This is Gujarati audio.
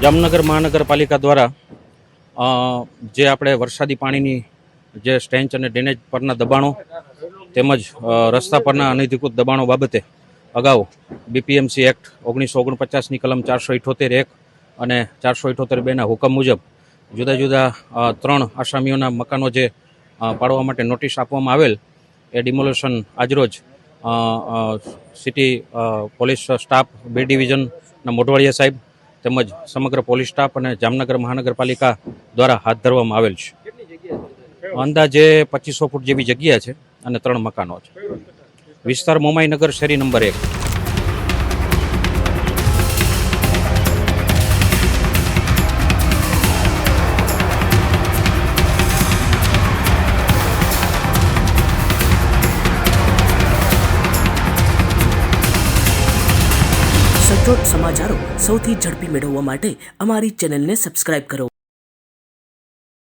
જામનગર મહાનગરપાલિકા દ્વારા જે આપણે વરસાદી પાણીની જે સ્ટેન્ચ અને ડ્રેનેજ પરના દબાણો તેમજ રસ્તા પરના અનધિકૃત દબાણો બાબતે અગાઉ બીપીએમસી એક્ટ 1949ની કલમ 478(1) અને 478(2)ના હુકમ મુજબ જુદા જુદા 3 આસામીઓના મકાનો જે પાડવા માટે નોટિસ આપવામાં આવેલ એ ડિમોલેશન આજરોજ સિટી પોલીસ સ્ટાફ 2 ડિવિઝનના મોઢવાડિયા સાહેબ તેમજ સમગ્ર પોલીસ સ્ટાફ અને જામનગર મહાનગરપાલિકા દ્વારા હાથ ધરવામાં આવેલ છે. અંદાજે 2500 ફૂટ જેવી જગ્યા છે અને 3 મકાનો છે. વિસ્તાર મોમાઈનગર શેરી નંબર 1. સચોટ સમાચારો સૌથી ઝડપી મેળવવા માટે અમારી ચેનલને સબસ્ક્રાઇબ કરો.